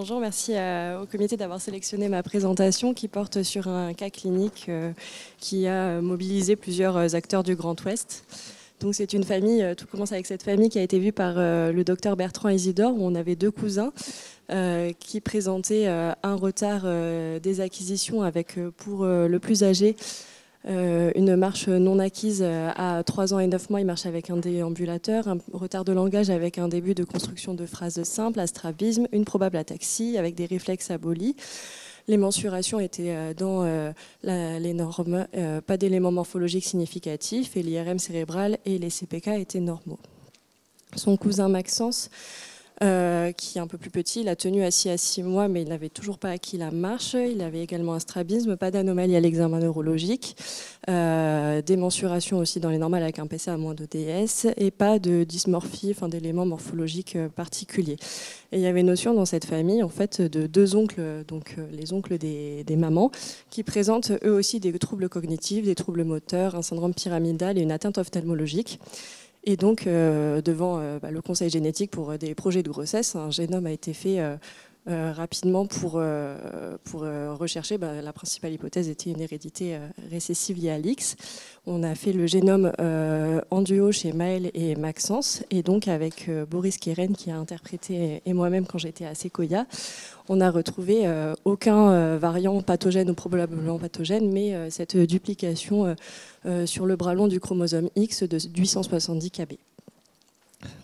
Bonjour, merci au comité d'avoir sélectionné ma présentation qui porte sur un cas clinique qui a mobilisé plusieurs acteurs du Grand Ouest. Donc c'est une famille, tout commence avec cette famille qui a été vue par le docteur Bertrand Isidore, où on avait deux cousins qui présentaient un retard des acquisitions avec pour le plus âgé une marche non acquise à 3 ans et 9 mois, il marche avec un déambulateur, un retard de langage avec un début de construction de phrases simples, un strabisme, une probable ataxie avec des réflexes abolis. Les mensurations étaient dans les normes, pas d'éléments morphologiques significatifs, et l'IRM cérébral et les CPK étaient normaux. Son cousin Maxence, qui est un peu plus petit, il a tenu assis à 6 mois, mais il n'avait toujours pas acquis la marche. Il avait également un strabisme, pas d'anomalie à l'examen neurologique, des mensurations aussi dans les normales avec un PCA à moins de DS, et pas de dysmorphie, enfin d'éléments morphologiques particuliers. Et il y avait notion dans cette famille en fait de deux oncles, donc les oncles des mamans, qui présentent eux aussi des troubles cognitifs, des troubles moteurs, un syndrome pyramidal et une atteinte ophtalmologique. Et donc, devant le conseil génétique pour des projets de grossesse, un génome a été fait rapidement pour rechercher. La principale hypothèse était une hérédité récessive liée à l'X. On a fait le génome en duo chez Maël et Maxence, et donc avec Boris Keren qui a interprété, et moi-même quand j'étais à Sequoia, on n'a retrouvé aucun variant pathogène ou probablement pathogène, mais cette duplication sur le bras long du chromosome X de 870 kb.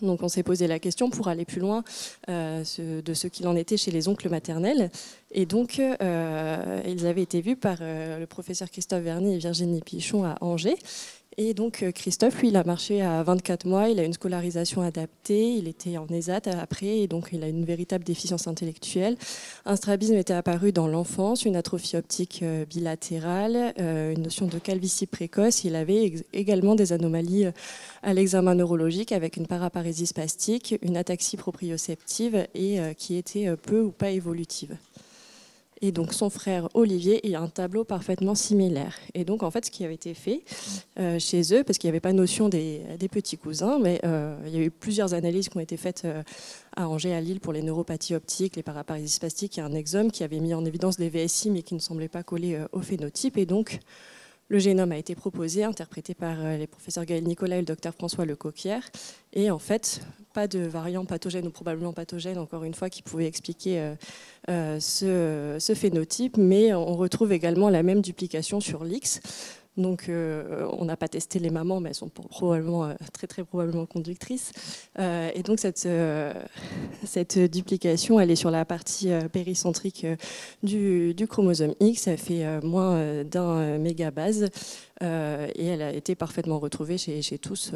Donc on s'est posé la question pour aller plus loin de ce qu'il en était chez les oncles maternels. Et donc ils avaient été vus par le professeur Christophe Verny et Virginie Pichon à Angers. Et donc Christophe, lui, il a marché à 24 mois, il a une scolarisation adaptée, il était en ESAT après, et donc il a une véritable déficience intellectuelle. Un strabisme était apparu dans l'enfance, une atrophie optique bilatérale, une notion de calvitie précoce. Il avait également des anomalies à l'examen neurologique avec une paraparésie spastique, une ataxie proprioceptive et qui était peu ou pas évolutive. Et donc son frère Olivier a un tableau parfaitement similaire. Et donc en fait ce qui avait été fait chez eux, parce qu'il n'y avait pas notion des petits cousins, mais il y a eu plusieurs analyses qui ont été faites à Angers, à Lille pour les neuropathies optiques, les paraparésies spastiques et un exome qui avait mis en évidence les VSI mais qui ne semblait pas coller au phénotype. Et donc le génome a été proposé, interprété par les professeurs Gaël Nicolas et le docteur François Lecoquière. Et en fait, pas de variant pathogène ou probablement pathogène, encore une fois, qui pouvait expliquer ce phénotype. Mais on retrouve également la même duplication sur l'X. Donc, on n'a pas testé les mamans, mais elles sont probablement, très probablement conductrices. Et donc, cette duplication, elle est sur la partie péricentrique du chromosome X. Elle fait moins d'un mégabase et elle a été parfaitement retrouvée chez tous.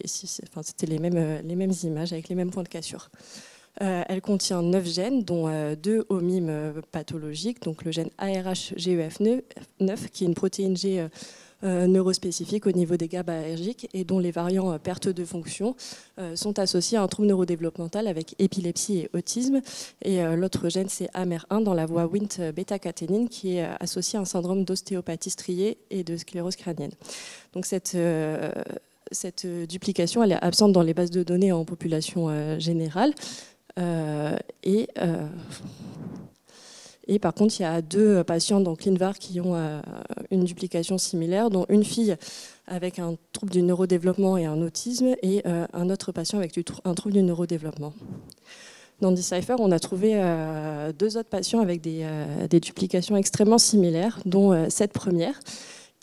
C'était les mêmes images avec les mêmes points de cassure. Elle contient 9 gènes, dont 2 homimes pathologiques, donc le gène ARH-GEF9, qui est une protéine G neurospécifique au niveau des GABAergiques et dont les variants perte de fonction sont associés à un trouble neurodéveloppemental avec épilepsie et autisme. Et l'autre gène, c'est AMER1 dans la voie Wnt bêta-caténine qui est associé à un syndrome d'ostéopathie striée et de sclérose crânienne. Donc cette duplication, elle est absente dans les bases de données en population générale. Et par contre, il y a 2 patients dans ClinVar qui ont une duplication similaire, dont une fille avec un trouble du neurodéveloppement et un autisme, et un autre patient avec un trouble du neurodéveloppement. Dans Decipher, on a trouvé 2 autres patients avec des duplications extrêmement similaires, dont cette première,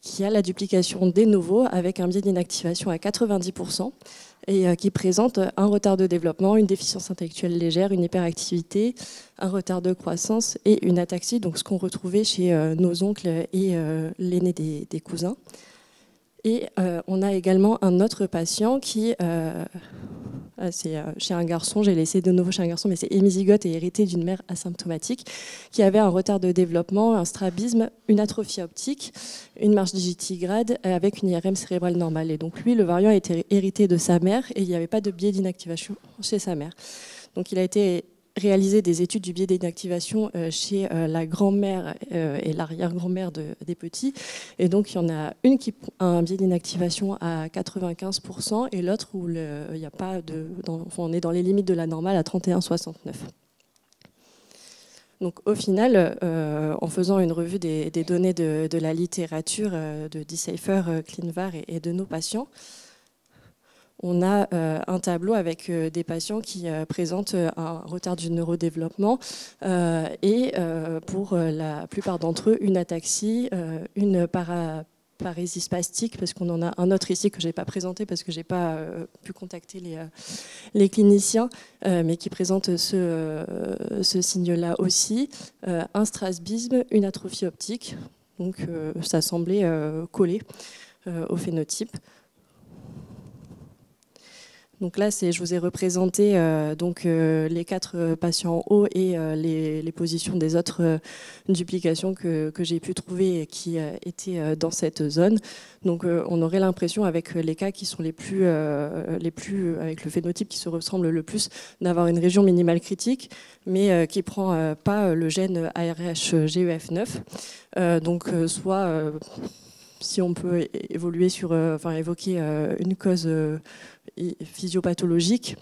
qui a la duplication de novo avec un biais d'inactivation à 90%. Et qui présente un retard de développement, une déficience intellectuelle légère, une hyperactivité, un retard de croissance et une ataxie, donc ce qu'on retrouvait chez nos oncles et l'aîné des cousins. Et on a également un autre patient qui, c'est chez un garçon, j'ai laissé de nouveau chez un garçon, mais c'est hémizygote et hérité d'une mère asymptomatique, qui avait un retard de développement, un strabisme, une atrophie optique, une marche digitigrade avec une IRM cérébrale normale. Et donc lui, le variant a été hérité de sa mère et il n'y avait pas de biais d'inactivation chez sa mère. Donc il a été réalisé des études du biais d'inactivation chez la grand-mère et l'arrière-grand-mère des petits. Et donc, il y en a une qui a un biais d'inactivation à 95% et l'autre où il n'y a pas on est dans les limites de la normale à 31,69. Donc au final, en faisant une revue des données de la littérature de Decipher, ClinVar et de nos patients, on a un tableau avec des patients qui présentent un retard du neurodéveloppement et pour la plupart d'entre eux, une ataxie, une parésie spastique, parce qu'on en a un autre ici que je n'ai pas présenté parce que je n'ai pas pu contacter les cliniciens, mais qui présente ce signe-là aussi, un strabisme, une atrophie optique. Donc ça semblait coller au phénotype. Donc là, je vous ai représenté les 4 patients en haut et les positions des autres duplications que j'ai pu trouver et qui étaient dans cette zone. Donc on aurait l'impression, avec les cas qui sont les plus avec le phénotype qui se ressemble le plus, d'avoir une région minimale critique, mais qui ne prend pas le gène ARH-GEF9. Soit si on peut évoluer évoquer une cause physiopathologique,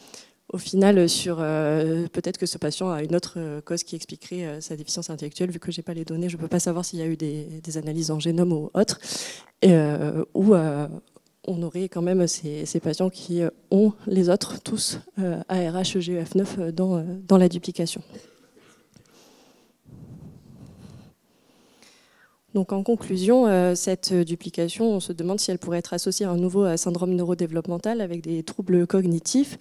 au final, peut-être que ce patient a une autre cause qui expliquerait sa déficience intellectuelle. Vu que je n'ai pas les données, je ne peux pas savoir s'il y a eu des analyses en génome ou autre. Ou on aurait quand même ces patients qui ont les autres, tous, ARH-GEF9 dans la duplication. Donc en conclusion, cette duplication, on se demande si elle pourrait être associée à un nouveau syndrome neurodéveloppemental avec des troubles cognitifs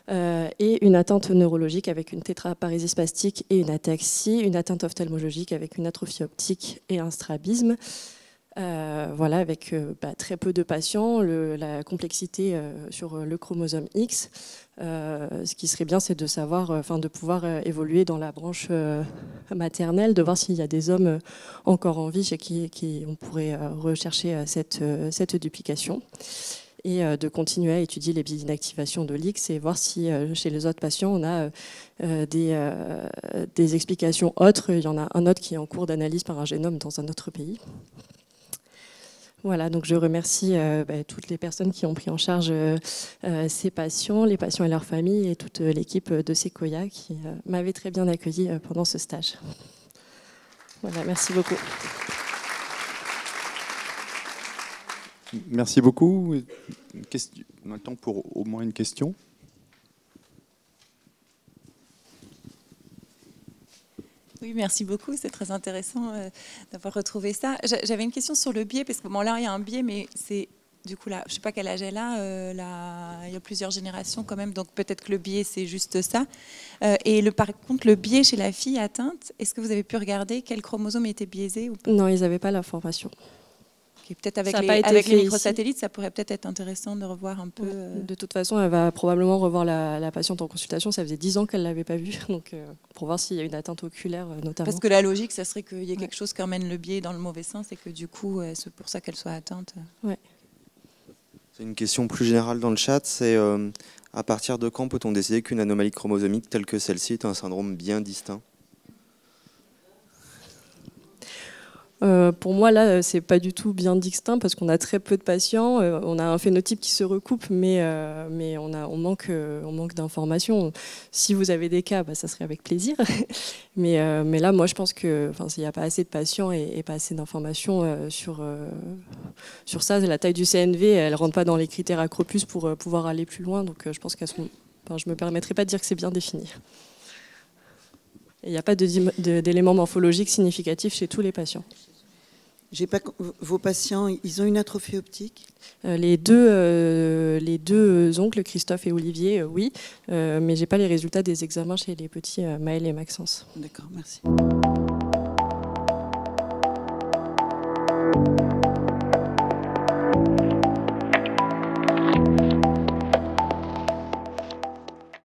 et une atteinte neurologique avec une tétraparésie spastique et une ataxie, une atteinte ophtalmologique avec une atrophie optique et un strabisme. Voilà, avec très peu de patients, la complexité sur le chromosome X. Ce qui serait bien, c'est de savoir, de pouvoir évoluer dans la branche maternelle, de voir s'il y a des hommes encore en vie chez qui on pourrait rechercher cette duplication. Et de continuer à étudier les biais d'inactivation de l'X et voir si chez les autres patients, on a des explications autres. Il y en a un autre qui est en cours d'analyse par un génome dans un autre pays. Voilà, donc je remercie toutes les personnes qui ont pris en charge ces patients, les patients et leurs familles et toute l'équipe de Sequoia qui m'avait très bien accueilli pendant ce stage. Voilà, merci beaucoup. Merci beaucoup. On a le temps pour au moins une question. Oui, merci beaucoup. C'est très intéressant d'avoir retrouvé ça. J'avais une question sur le biais, parce que là, il y a un biais, mais c'est du coup là, je ne sais pas quel âge elle a. Il y a plusieurs générations quand même, donc peut-être que le biais, c'est juste ça. Par contre, le biais chez la fille atteinte, est-ce que vous avez pu regarder quel chromosome était biaisé ou pas? Non, ils n'avaient pas l'information. Peut-être avec les microsatellites, ça pourrait peut-être être intéressant de revoir un peu. De toute façon, elle va probablement revoir la patiente en consultation. Ça faisait 10 ans qu'elle ne l'avait pas vue, donc pour voir s'il y a une atteinte oculaire notamment. Parce que la logique, ça serait qu'il y ait quelque chose qui emmène le biais dans le mauvais sens et que du coup, c'est pour ça qu'elle soit atteinte. Ouais. C'est une question plus générale dans le chat, c'est à partir de quand peut-on décider qu'une anomalie chromosomique telle que celle-ci est un syndrome bien distinct ? Pour moi, là, c'est pas du tout bien distinct parce qu'on a très peu de patients. On a un phénotype qui se recoupe, mais on manque d'informations. Si vous avez des cas, ça serait avec plaisir. mais là, moi, je pense que s'il n'y a pas assez de patients et pas assez d'informations sur ça, la taille du CNV, elle ne rentre pas dans les critères Acropus pour pouvoir aller plus loin. Donc, je pense je ne me permettrai pas de dire que c'est bien défini. Il n'y a pas d'éléments morphologiques significatifs chez tous les patients. Vos patients, ils ont une atrophie optique ? Les deux oncles, Christophe et Olivier, oui, mais je n'ai pas les résultats des examens chez les petits Maël et Maxence. D'accord, merci.